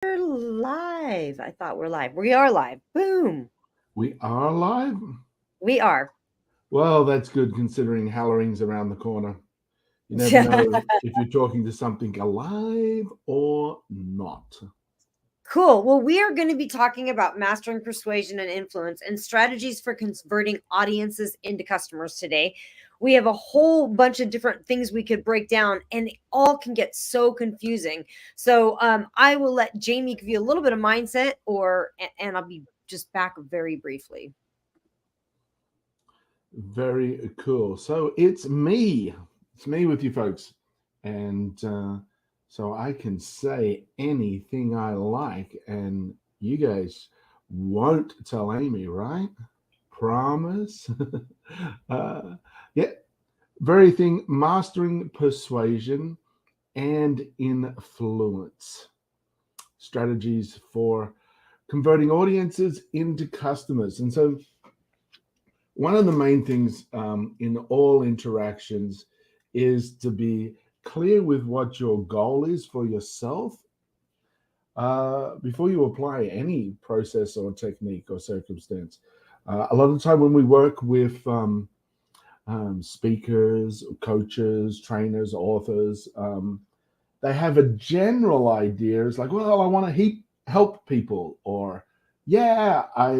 Live. I thought we're live. We are live. Boom. We are live? We are. Well, that's good considering Halloring's around the corner. You never know if you're talking to something alive or not. Cool. Well, we are going to be talking about mastering persuasion and influence and strategies for converting audiences into customers today. We have a whole bunch of different things we could break down, and it all can get so confusing. So I will let Jamie give you a little bit of mindset, and I'll be just back very briefly. Very cool. So it's me. It's me with you folks. And so I can say anything I like, and you guys won't tell Amy, right? Promise? uh, yeah, very thing, mastering persuasion and influence strategies for converting audiences into customers. And so, one of the main things in all interactions is to be clear with what your goal is for yourself before you apply any process or technique or circumstance. A lot of the time, when we work with speakers, coaches, trainers, authors, they have a general idea. It's like, well, I want to help people, or yeah, I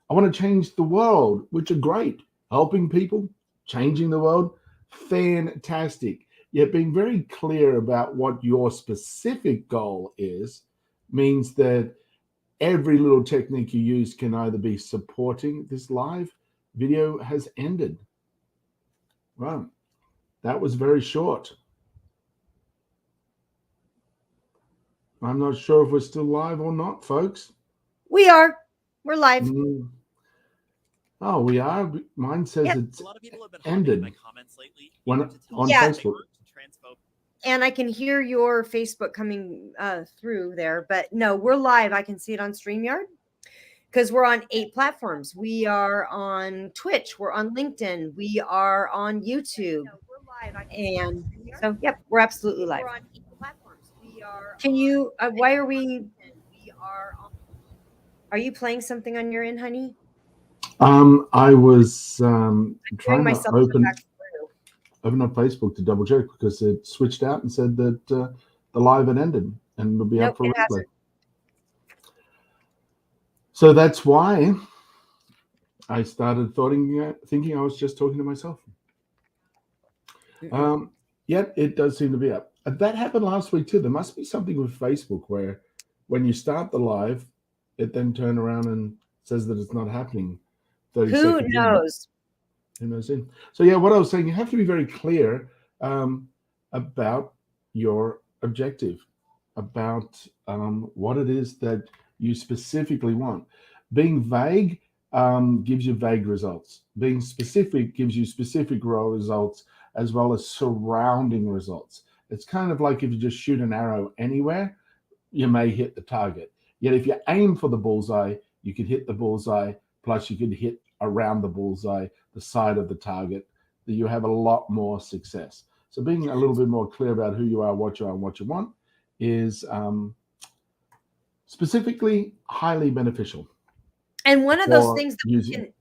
want to change the world, which are great. Helping people, changing the world, fantastic. Yet being very clear about what your specific goal is means that every little technique you use can either be supporting this live video has ended. Wow, that was very short. I'm not sure if we're still live or not, folks. We are. We're live. Mm. Oh, we are. Mine says Yep. it's ended when on Yeah. Facebook. And I can hear your Facebook coming through there, but no, we're live. I can see it on StreamYard because we're on 8 platforms. We are on Twitch, we're on LinkedIn, we are on YouTube, and so yep, we're absolutely live. Can you? Why are we? Are you playing something on your end, honey? I was Hearing trying to myself come back open up Facebook to double check because it switched out and said that the live had ended and will be through. Nope, up for it replay. hasn't. So that's why I started thinking I was just talking to myself. Yet it does seem to be up. That happened last week too. There must be something with Facebook where when you start the live, it then turns around and says that it's not happening 30 Who seconds in. knows? Who knows in? So yeah, what I was saying, you have to be very clear about your objective, about what it is that you specifically want. Being vague gives you vague results. Being specific gives you specific results as well as surrounding results. It's kind of like if you just shoot an arrow anywhere, you may hit the target. Yet if you aim for the bullseye, you could hit the bullseye, plus you could hit around the bullseye, the side of the target, that you have a lot more success. So being a little bit more clear about who you are, and what you want is specifically highly beneficial. And one of those For things that using. we can,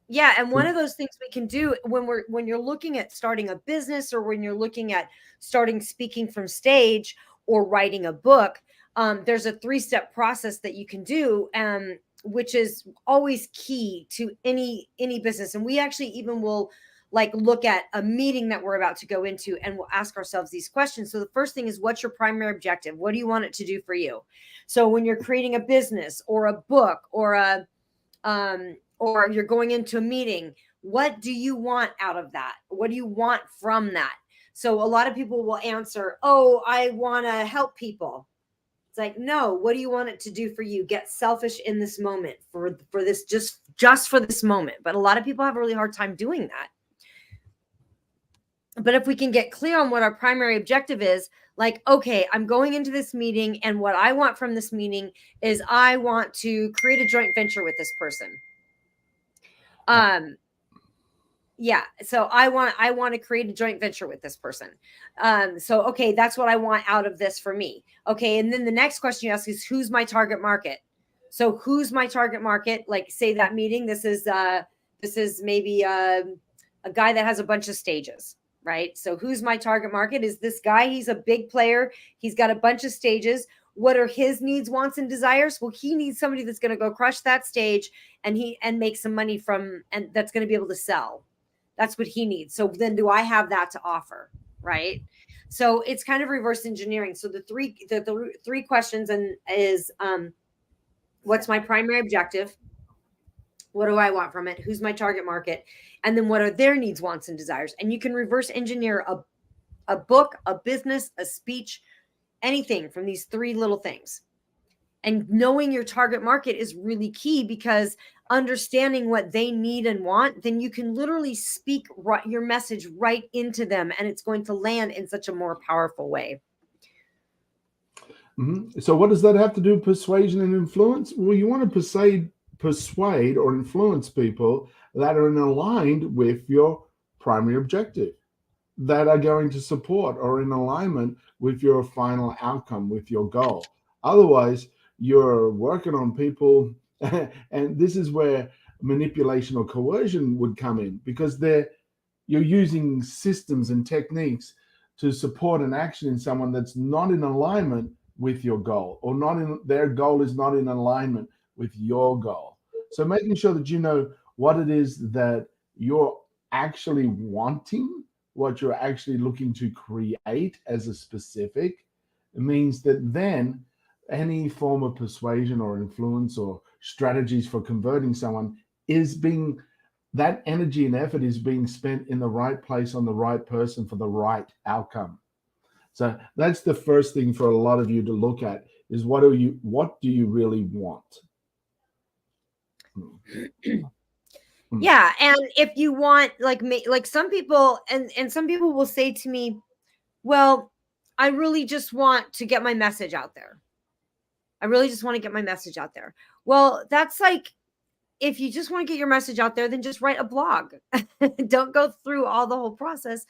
yeah, and one of those things we can do when you're looking at starting a business, or when you're looking at starting speaking from stage or writing a book, there's a 3-step process that you can do, which is always key to any business. And we actually even will like look at a meeting that we're about to go into, and we'll ask ourselves these questions. So the first thing is, what's your primary objective? What do you want it to do for you? So when you're creating a business or a book or you're going into a meeting, what do you want out of that? What do you want from that? So a lot of people will answer, oh, I want to help people. It's like, no, what do you want it to do for you? Get selfish in this moment for this, just for this moment. But a lot of people have a really hard time doing that. But if we can get clear on what our primary objective is, like, okay, I'm going into this meeting, and what I want from this meeting is I want to create a joint venture with this person. Yeah. So I want to create a joint venture with this person. So okay, that's what I want out of this for me. Okay. And then the next question you ask is, who's my target market? So who's my target market? Like, say that meeting, this is maybe a guy that has a bunch of stages, right? So who's my target market? Is this guy? He's a big player. He's got a bunch of stages. What are his needs, wants, and desires? Well, he needs somebody that's going to go crush that stage and make some money from, and that's going to be able to sell. That's what he needs. So then do I have that to offer? Right. So it's kind of reverse engineering. So the three questions and is what's my primary objective? What do I want from it? Who's my target market? And then what are their needs, wants, and desires? And you can reverse engineer a book, a business, a speech, anything from these three little things. And knowing your target market is really key, because understanding what they need and want, then you can literally speak your message right into them, and it's going to land in such a more powerful way. So what does that have to do with persuasion and influence? Well, you want to persuade or influence people that are aligned with your primary objective, that are going to support or in alignment with your final outcome, with your goal. Otherwise, you're working on people, and this is where manipulation or coercion would come in, because you're using systems and techniques to support an action in someone that's not in alignment with your goal, or not in their goal is not in alignment with your goal. So making sure that you know what it is that you're actually wanting, what you're actually looking to create as a specific, means that then any form of persuasion or influence or strategies for converting someone is being, that energy and effort is being spent in the right place on the right person for the right outcome. So that's the first thing for a lot of you to look at, is what do you really want? Yeah, and if you want, like some people, and some people will say to me, well, I really just want to get my message out there. I really just want to get my message out there. Well, that's like, if you just want to get your message out there, then just write a blog. Don't go through all the whole process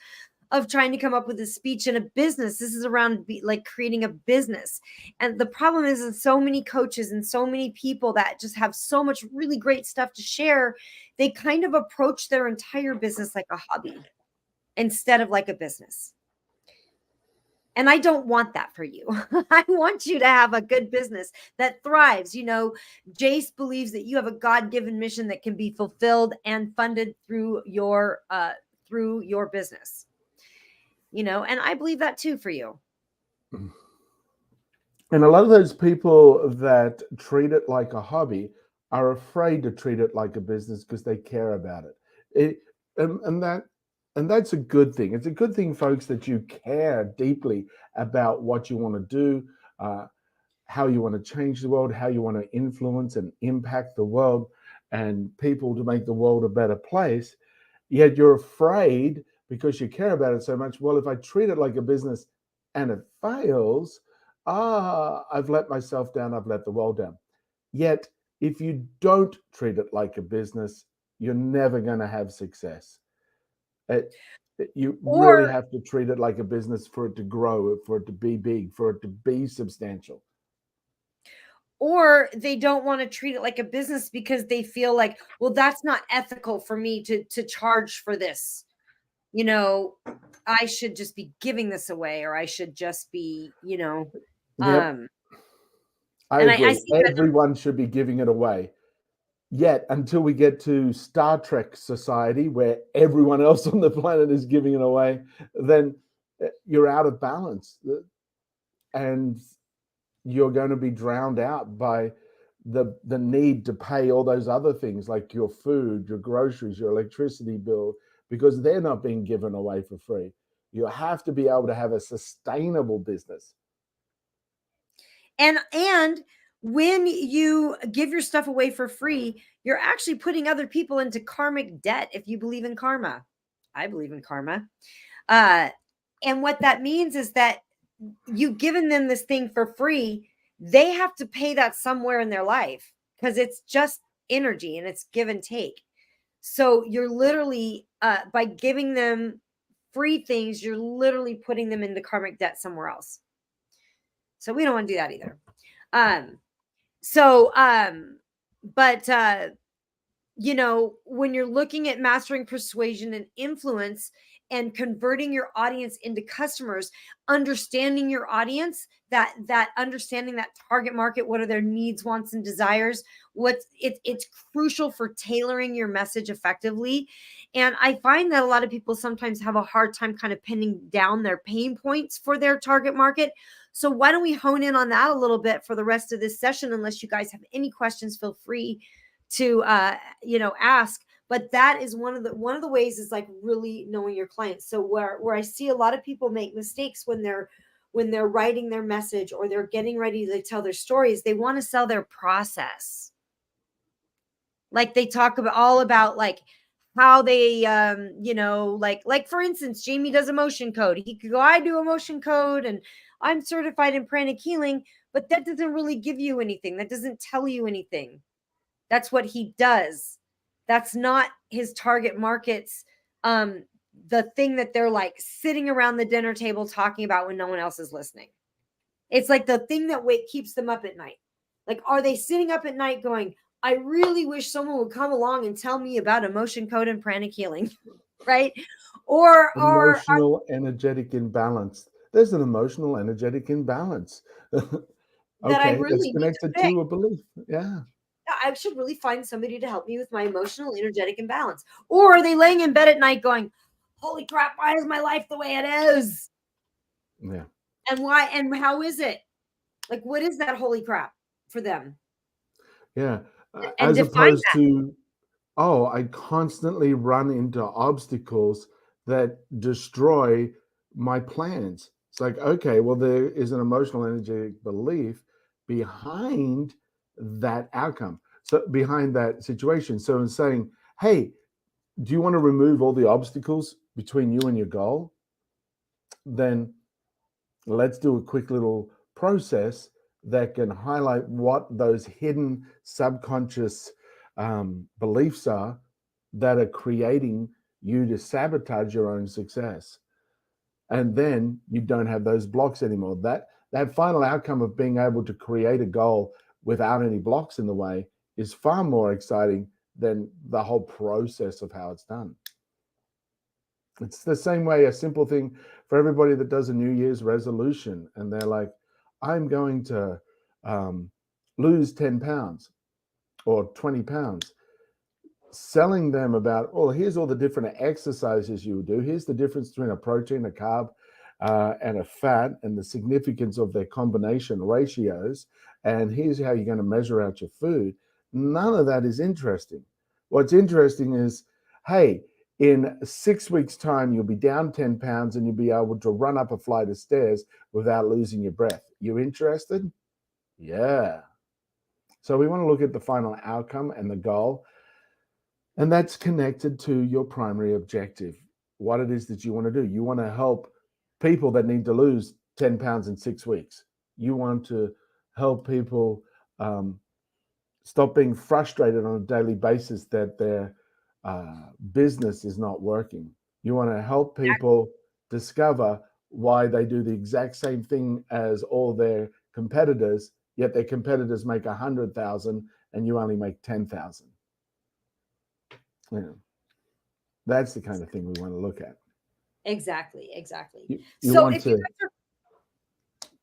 of trying to come up with a speech in a business. This is around like creating a business. And the problem is that so many coaches and so many people that just have so much really great stuff to share, they kind of approach their entire business like a hobby instead of like a business. And I don't want that for you. I want you to have a good business that thrives. You know, Jace believes that you have a God-given mission that can be fulfilled and funded through your business. You know, and I believe that too for you. And a lot of those people that treat it like a hobby are afraid to treat it like a business because they care about it. it and that and that's a good thing. It's a good thing, folks, that you care deeply about what you want to do, how you want to change the world, how you want to influence and impact the world and people to make the world a better place. Yet you're afraid because you care about it so much. Well, if I treat it like a business and it fails, I've let myself down, I've let the world down. Yet, if you don't treat it like a business, you're never going to have success. It, you really Or have to treat it like a business for it to grow, for it to be big, for it to be substantial. or they don't want to treat it like a business because they feel like, well, that's not ethical for me to charge for this. You know, I should just be giving this away, or I should just be, Yep, um I and I agree. see that. Everyone should be giving it away. Yet, until we get to Star Trek society where everyone else on the planet is giving it away, then you're out of balance. And you're going to be drowned out by the need to pay all those other things like your food, your groceries, your electricity bill, because they're not being given away for free. You have to be able to have a sustainable business. And when you give your stuff away for free, you're actually putting other people into karmic debt if you believe in karma. I believe in karma. Uh and what that means is that you've given them this thing for free. They have to pay that somewhere in their life, because it's just energy and it's give and take. So you're literally, by giving them free things, you're literally putting them into karmic debt somewhere else. So we don't want to do that either. So, but you know, when you're looking at mastering persuasion and influence and converting your audience into customers, understanding your audience, that understanding that target market, what are their needs, wants, and desires, it's crucial for tailoring your message effectively. And I find that a lot of people sometimes have a hard time kind of pinning down their pain points for their target market. So why don't we hone in on that a little bit for the rest of this session? Unless you guys have any questions, feel free to ask. But that is one of the ways, is like really knowing your clients. So where I see a lot of people make mistakes when they're writing their message or they're getting ready to tell their stories, they want to sell their process. Like they talk about all about like how they like for instance, Jamie does emotion code. He could go, I do emotion code and I'm certified in pranic healing, but that doesn't really give you anything. That doesn't tell you anything. That's what he does. That's not his target market's the thing that they're like sitting around the dinner table talking about when no one else is listening. It's like the thing that keeps them up at night. Like, are they sitting up at night going, I really wish someone would come along and tell me about emotion code and pranic healing, right? Or Emotional energetic imbalance. There's an emotional energetic imbalance. that I Okay, that's really need to connected fix. to a belief. Yeah. I should really find somebody to help me with my emotional energetic imbalance. Or are they laying in bed at night going, holy crap, why is my life the way it is? Yeah. And why and how is it? Like, what is that holy crap for them? Yeah. And As define opposed that. to, oh, I constantly run into obstacles that destroy my plans. It's like, okay, well, there is an emotional energetic belief behind that outcome. So behind that situation. So in saying, hey, do you want to remove all the obstacles between you and your goal? Then let's do a quick little process that can highlight what those hidden subconscious beliefs are that are creating you to sabotage your own success. And then you don't have those blocks anymore. That final outcome of being able to create a goal without any blocks in the way is far more exciting than the whole process of how it's done. It's the same way, a simple thing for everybody that does a New Year's resolution and they're like, I'm going to um, lose 10 pounds or 20 pounds. Selling them about, oh, here's all the different exercises you would do. Here's the difference between a protein, a carb, and a fat, and the significance of their combination ratios. And here's how you're going to measure out your food. None of that is interesting. What's interesting is, hey, in 6 weeks' time, you'll be down 10 pounds and you'll be able to run up a flight of stairs without losing your breath. You interested? Yeah. So we want to look at the final outcome and the goal. And that's connected to your primary objective, what it is that you want to do. You want to help people that need to lose 10 pounds in 6 weeks. You want to help people stop being frustrated on a daily basis that their business is not working. You want to help people discover why they do the exact same thing as all their competitors, yet their competitors make 100,000 and you only make 10,000. Yeah. That's the kind of thing we want to look at. Exactly. You So want to,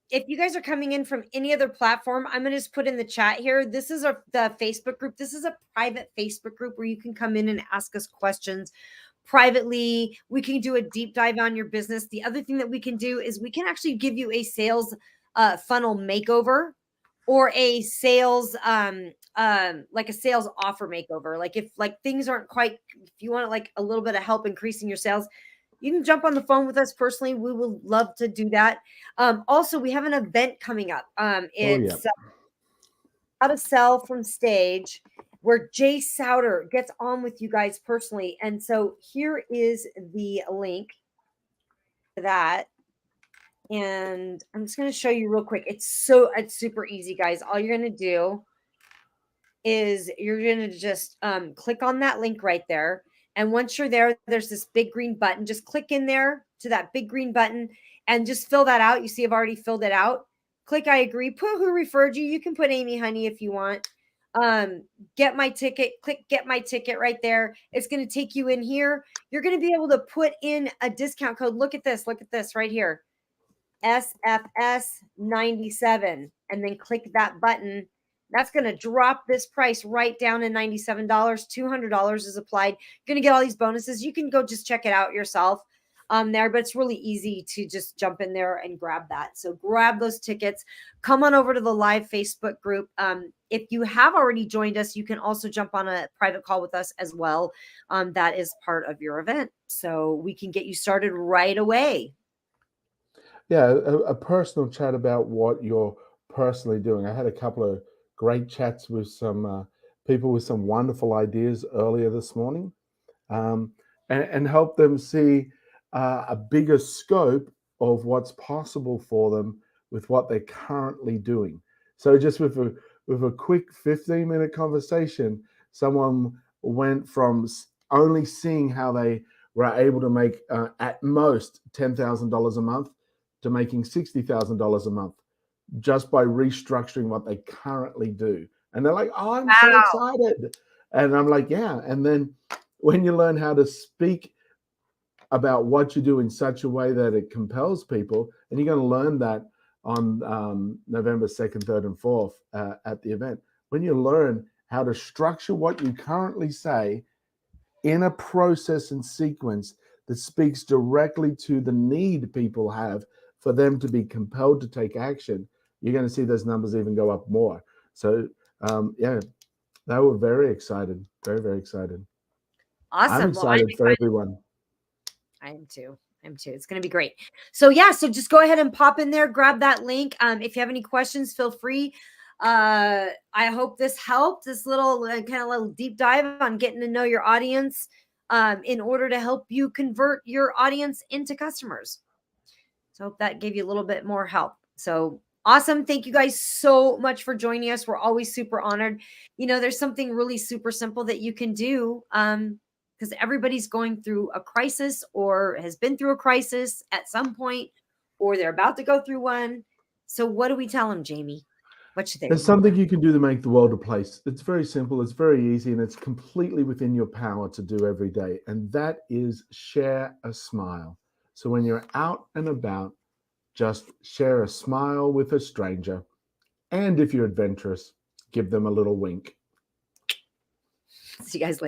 if you guys are coming in from any other platform, I'm gonna just put in the chat here. This is the Facebook group. This is a private Facebook group where you can come in and ask us questions privately. We can do a deep dive on your business. The other thing that we can do is we can actually give you a sales funnel makeover, or a sales like a sales offer makeover. Like if like things aren't quite, if you want like a little bit of help increasing your sales, you can jump on the phone with us personally. We will love to do that. Also, we have an event coming up. oh, yeah. It's How to Sell from Stage, where Jay Souter gets on with you guys personally. And so here is the link to that. And I'm just going to show you real quick. It's super easy, guys. All you're going to do is you're going to just click on that link right there. And once you're there, there's this big green button. Just click in there to that big green button and just fill that out. You see, I've already filled it out. Click I agree. Put who referred you. You can put Amy Honey if you want. Get my ticket. Click get my ticket right there. It's going to take you in here. You're going to be able to put in a discount code. Look at this. Look at this right here. SFS97, and then click that button. That's going to drop this price right down to $97. $200 is applied. You're going to get all these bonuses. You can go just check it out yourself there, but it's really easy to just jump in there and grab that. So grab those tickets. Come on over to the live Facebook group. If you have already joined us, you can also jump on a private call with us as well. That is part of your event. So we can get you started right away. Yeah, a personal chat about what you're personally doing. I had a couple of great chats with some people with some wonderful ideas earlier this morning, and help them see a bigger scope of what's possible for them with what they're currently doing. So just with a quick 15-minute conversation, someone went from only seeing how they were able to make at most $10,000 a month to making $60,000 a month just by restructuring what they currently do. And they're like, oh, I'm so excited. And I'm like, yeah. And then when you learn how to speak about what you do in such a way that it compels people, and you're going to learn that on November 2nd, 3rd, and 4th at the event. When you learn how to structure what you currently say in a process and sequence that speaks directly to the need people have for them to be compelled to take action, you're going to see those numbers even go up more. So, yeah, they were very excited. Very, very excited. Awesome. I'm excited for everyone. I am too. It's going to be great. So yeah, so just go ahead and pop in there, grab that link. If you have any questions, feel free. I hope this helped, this little kind of little deep dive on getting to know your audience in order to help you convert your audience into customers. So I hope that gave you a little bit more help. So awesome. Thank you guys so much for joining us. We're always super honored. You know, there's something really super simple that you can do because everybody's going through a crisis or has been through a crisis at some point, or they're about to go through one. So what do we tell them, Jamie? What should they There's remember? something you can do to make the world a place. It's very simple, it's very easy, and it's completely within your power to do every day. And that is share a smile. So when you're out and about, just share a smile with a stranger. And if you're adventurous, give them a little wink. See you guys later.